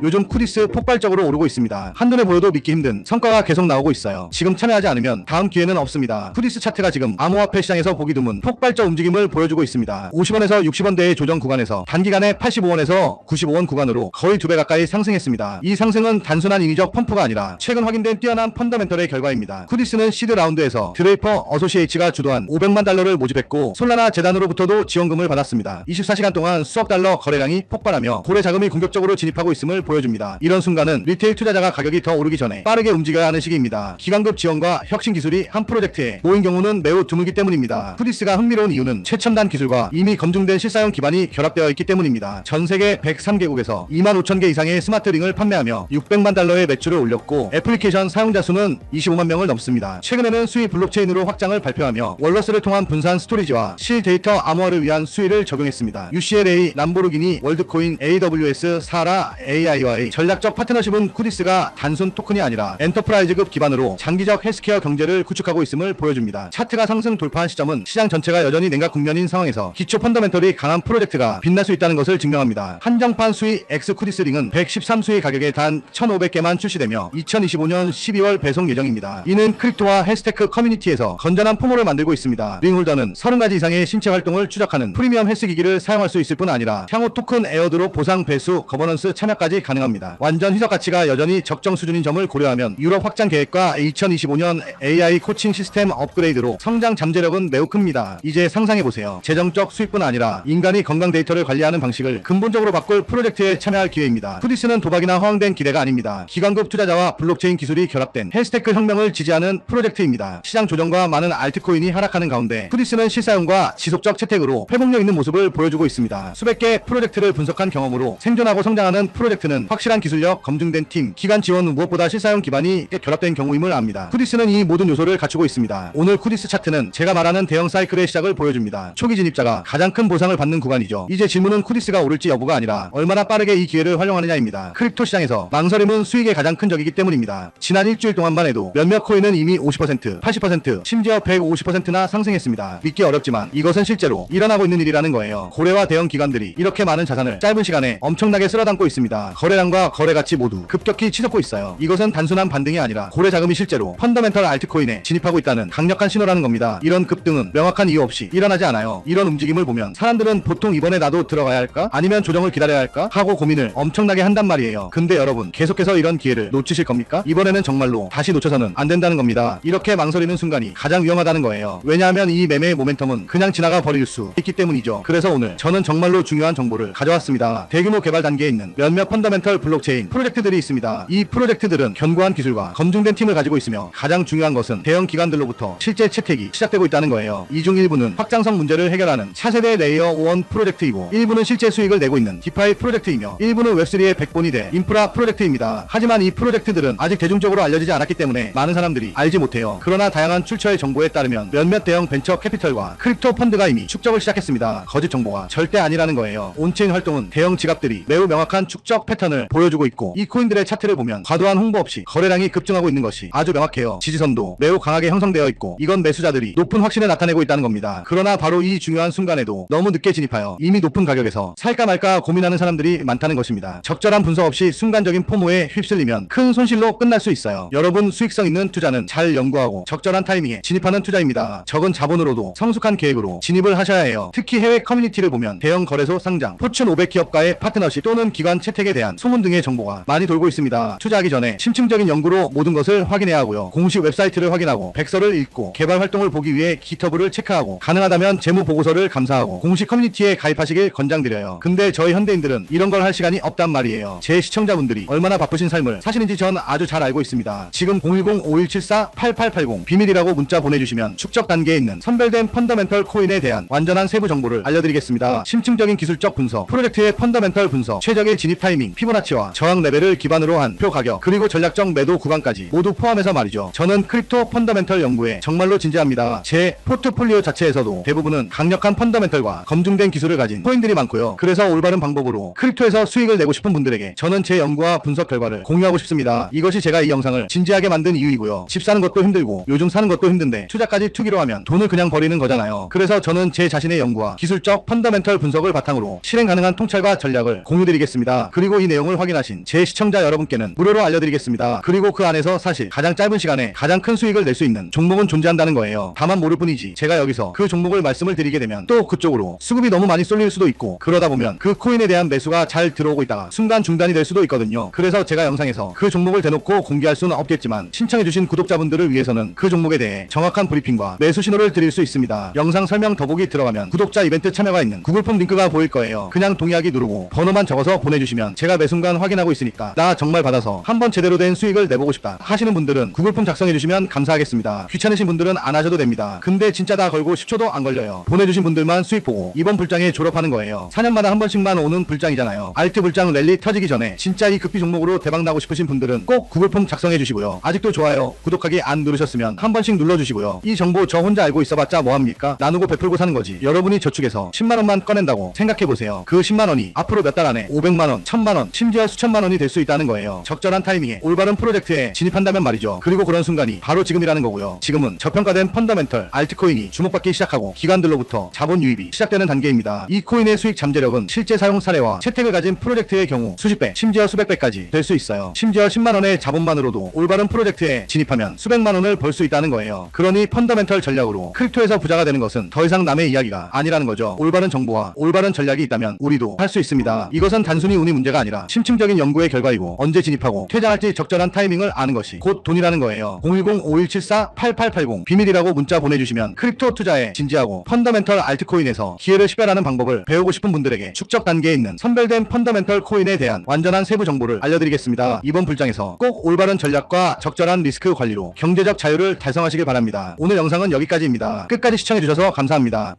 요즘 쿠디스 폭발적으로 오르고 있습니다. 한눈에 보여도 믿기 힘든 성과가 계속 나오고 있어요. 지금 참여하지 않으면 다음 기회는 없습니다. 쿠디스 차트가 지금 암호화폐 시장에서 보기 드문 폭발적 움직임을 보여주고 있습니다. 50원에서 60원대의 조정 구간에서 단기간에 85원에서 95원 구간으로 거의 2배 가까이 상승했습니다. 이 상승은 단순한 인위적 펌프가 아니라 최근 확인된 뛰어난 펀더멘털의 결과입니다. 쿠디스는 시드 라운드에서 드레이퍼 어소시에이츠가 주도한 500만 달러를 모집했고 솔라나 재단으로부터도 지원금을 받았습니다. 24시간 동안 수억 달러 거래량이 폭발하며 고래 자금이 공격적으로 진입하고 있음을 보여줍니다. 이런 순간은 리테일 투자자가 가격이 더 오르기 전에 빠르게 움직여야 하는 시기입니다. 기관급 지원과 혁신 기술이 한 프로젝트에 모인 경우는 매우 드물기 때문입니다. 쿠디스가 흥미로운 이유는 최첨단 기술과 이미 검증된 실사용 기반이 결합되어 있기 때문입니다. 전 세계 103개국에서 25,000개 이상의 스마트링을 판매하며 600만 달러의 매출을 올렸고 애플리케이션 사용자 수는 25만 명을 넘습니다. 최근에는 수위 블록체인으로 확장을 발표하며 월러스를 통한 분산 스토리지와 실 데이터 암호화를 위한 수위를 적용했습니다. UCLA, 람보르기니, 월드코인, AWS, 사라, AI와의 전략적 파트너십은 쿠디스가 단순 토큰이 아니라 엔터프라이즈급 기반으로 장기적 헬스케어 경제를 구축하고 있음을 보여줍니다. 차트가 상승 돌파한 시점은 시장 전체가 여전히 냉각 국면인 상황에서 기초 펀더멘털이 강한 프로젝트가 빛날 수 있다는 것을 증명합니다. 한정판 수위 X 쿠디스 링은 113수위 가격에 단 1,500개만 출시되며 2025년 12월 배송 예정입니다. 이는 크립토와 헬스테크 커뮤니티에서 건전한 포모를 만들고 있습니다. 링홀더는 30가지 이상의 신체 활동을 추적하는 프리미엄 헬스 기기를 사용할 수 있을 뿐 아니라 향후 토큰 에어드롭 보상 배수 거버넌스 참여까지 가능합니다. 완전 희석 가치가 여전히 적정 수준인 점을 고려하면 유럽 확장 계획과 2025년 AI 코칭 시스템 업그레이드로 성장 잠재력은 매우 큽니다. 이제 상상해보세요. 재정적 수익뿐 아니라 인간이 건강 데이터를 관리하는 방식을 근본적으로 바꿀 프로젝트에 참여할 기회입니다. 쿠디스는 도박이나 허황된 기대가 아닙니다. 기관급 투자자와 블록체인 기술이 결합된 헬스테크 혁명을 지지하는 프로젝트입니다. 시장 조정과 많은 알트코인이 하락하는 가운데 쿠디스는 실사용과 지속적 채택으로 회복력 있는 모습을 보여주고 있습니다. 수백 개 프로젝트를 분석한 경험으로 생존하고 성장하는 프로젝트는 확실한 기술력, 검증된 팀, 기관 지원 무엇보다 실사용 기반이 결합된 경우임을 압니다. 쿠디스는 이 모든 요소를 갖추고 있습니다. 오늘 쿠디스 차트는 제가 말하는 대형 사이클의 시작을 보여줍니다. 초기 진입자가 가장 큰 보상을 받는 구간이죠. 이제 질문은 쿠디스가 오를지 여부가 아니라 얼마나 빠르게 이 기회를 활용하느냐입니다. 크립토 시장에서 망설임은 수익의 가장 큰 적이기 때문입니다. 지난 일주일 동안만 해도 몇몇 코인은 이미 50%, 80%, 심지어 150%나 상승했습니다. 믿기 어렵지만 이것은 실제로 일어나고 있는 일이라는 거예요. 고래와 대형 기관들이 이렇게 많은 자산을 짧은 시간에 엄청나게 쓸어담고 있습니다. 거래량과 거래 가치 모두 급격히 치솟고 있어요. 이것은 단순한 반등이 아니라 고래 자금이 실제로 펀더멘털 알트코인에 진입하고 있다는 강력한 신호라는 겁니다. 이런 급등은 명확한 이유 없이 일어나지 않아요. 이런 움직임을 보면 사람들은 보통 이번에 나도 들어가야 할까? 아니면 조정을 기다려야 할까? 하고 고민을 엄청나게 한단 말이에요. 근데 여러분, 계속해서 이런 기회를 놓치실 겁니까? 이번에는 정말로 다시 놓쳐서는 안 된다는 겁니다. 이렇게 망설이는 순간이 가장 위험하다는 거예요. 왜냐하면 이 매매의 모멘텀은 그냥 지나가 버릴 수 있기 때문이죠. 그래서 오늘 저는 정말로 중요한 정보를 가져왔습니다. 대규모 개발 단계에 있는 몇몇 펀더멘털 블록체인 프로젝트들이 있습니다. 이 프로젝트들은 견고한 기술과 검증된 팀을 가지고 있으며 가장 중요한 것은 대형 기관들로부터 실제 채택이 시작되고 있다는 거예요. 이 중 일부는 확장성 문제를 해결하는 차세대 레이어 1 프로젝트이고 일부는 실제 수익을 내고 있는 디파이 프로젝트이며 일부는 웹3의 백본이 될 인프라 프로젝트입니다. 하지만 이 프로젝트들은 아직 대중적으로 알려지지 않았기 때문에 많은 사람들이 알지 못해요. 그러나 다양한 출처의 정보에 따르면 몇몇 대형 벤처 캐피털과 크립토 펀드가 이미 축적을 시작했습니다. 거짓 정보가 절대 아니라는 거예요. 온체인 활동은 대형 지갑들이 매우 명확한 축적 패턴을 보여주고 있고 이 코인들의 차트를 보면 과도한 홍보 없이 거래량이 급증하고 있는 것이 아주 명확해요. 지지선도 매우 강하게 형성되어 있고 이건 매수자들이 높은 확신을 나타내고 있다는 겁니다. 그러나 바로 이 중요한 순간에도 너무 늦게 진입하여 이미 높은 가격에서 살까 말까 고민하는 사람들이 많다는 것입니다. 적절한 분석 없이 순간적인 포모에 휩쓸리면 큰 손실로 끝날 수 있어요. 여러분, 수익성 있는 투자는 잘 연구하고 적절한 타이밍에 진입하는 투자입니다. 적은 자본으로도 성숙한 계획으로 진입을 하셔야 해요. 특히 해외 커뮤니티를 보면 대형 거래소 상장, 포춘 500 기업과의 파트너십 또는 기관 채택에 대한 소문 등의 정보가 많이 돌고 있습니다. 투자하기 전에 심층적인 연구로 모든 것을 확인해야 하고요. 공식 웹사이트를 확인하고 백서를 읽고 개발 활동을 보기 위해 기터브를 체크하고 가능하다면 재무 보고서를 감사하고 공식 커뮤니티에 가입하시길 권장드려요. 근데 저희 현대인들은 이런 걸 할 시간이 없단 말이에요. 제 시청자분들이 얼마나 바쁘신 삶을 사시는지 전 아주 잘 알고 있습니다. 지금 010-5174-8880 비밀이라고 문자 보내주시면 축적 단계에 있는 선별된 펀더멘털 코인에 대한 완전한 세부 정보를 알려드리겠습니다. 심층적인 기술적 분석, 프로젝트의 펀더멘털 분석, 최적의 진입 타이밍, 피보나치와 저항 레벨을 기반으로 한 표 가격, 그리고 전략적 매도 구간까지 모두 포함해서 말이죠. 저는 크립토 펀더멘털 연구에 정말로 진지합니다. 제 포트폴리오 자체에서도 대부분은 강력한 펀더멘털과 검증된 기술을 가진 코인들이 많고요. 그래서 올바른 방법으로 크립토에서 수익을 내고 싶은 분들에게 저는 제 연구와 분석 결과를 공유하고 싶습니다. 이것이 제가 이 영상을 진지하게 만든 이유이고요. 집 사는 것도 힘들고 요즘 사는 것도 힘든데 투자까지 투기로 하면 돈을 그냥 버리는 거잖아요. 그래서 저는 제 자신의 연구와 기술적 펀더멘털 분석을 바탕으로 실행 가능한 통찰과 전략을 공유드리겠습니다. 그리고 이 내용을 확인하신 제 시청자 여러분께는 무료로 알려드리겠습니다. 그리고 그 안에서 사실 가장 짧은 시간에 가장 큰 수익을 낼 수 있는 종목은 존재한다는 거예요. 다만 모를 뿐이지 제가 여기서 그 종목을 말씀을 드리게 되면 또 그쪽으로 수급이 너무 많이 쏠릴 수도 있고, 그러다 보면 그 코인에 대한 매수가 잘 들어오고 있다가 순간 중단이 될 수도 있거든요. 그래서 제가 영상에서 그 종목을 대놓고 공개할 수는 없겠지만 신청해주신 구독자분들을 위해서는 그 종목에 대해 정확한 브리핑과 매수 신호를 드릴 수 있습니다. 영상 설명 더보기 들어가면 구독자 이벤트 참여가 있는 구글폼 링크가 보일 거예요. 그냥 동의하기 누르고 번호만 적어서 보내주시면 제가 매 순간 확인하고 있으니까 나 정말 받아서 한번 제대로 된 수익을 내보고 싶다 하시는 분들은 구글폼 작성해주시면 감사하겠습니다. 귀찮으신 분들은 안 하셔도 됩니다. 근데 진짜 다 걸고 10초도 안 걸려요. 보내주신 분들만 수익 보고 이번 불장에 졸업하는 거예요. 4년마다 한 번씩만 오는 불장이잖아요. 알트 불장 랠리 터지기 전에 진짜 이 급비 종목으로 대박 나고 싶으신 분들은 꼭 구글폼 작성해주시고요. 아직도 좋아요, 구독하기 안 누르셨으면 한 번씩 눌러주시고요. 이 정보 저 혼자 알고 있어봤자 뭐합니까? 나누고 베풀고 사는 거지. 여러분이 저축해서 10만원만 꺼낸다고 생각해보세요. 그 10만원이 앞으로 몇 달 안에 500만원, 1000만원, 심지어 수천만원이 될 수 있다는 거예요. 적절한 타이밍에 올바른 프로젝트에 진입한다면 말이죠. 그리고 그런 순간이 바로 지금이라는 거고요. 지금은 저평가된 펀더멘털 알트코인이 주목받기 시작하고 기관들로부터 자본 유입이 시작되는 단계입니다. 이 코인의 수익 잠재력은 실제 사용 사례와 채택을 가진 프로젝트의 경우 수십 배, 심지어 수백 배까지 될 수 있어요. 심지어 10만원의 자본만으로도 올바른 프로젝트에 진입하면 수백만원을 벌 수 있다는 거예요. 그러니 펀더멘털 전략으로 크립토에서 부자가 되는 것은 더 이상 남의 이야기가 아니라는 거죠. 올바른 정보와 올바른 전략이 있다면 우리도 할 수 있습니다. 이것은 단순히 운이 문제가 아니라 심층적인 연구의 결과이고, 언제 진입하고 퇴장할지 적절한 타이밍을 아는 것이 곧 돈이라는 거예요. 010-5174-8880 비밀이라고 문자 보내주시면 크립토 투자에 진지하고 펀더멘털 알트코인에서 기회를 식별하는 방법을 배우고 싶은 분들에게 축적 단계에 있는 선별된 펀더멘털 코인에 대한 완전한 세부 정보를 알려드리겠습니다. 이번 불장에서 꼭 올바른 전략과 적절한 리스크 관리로 경제적 자유를 달성하시길 바랍니다. 오늘 영상은 여기까지입니다. 끝까지 시청해주셔서 감사합니다.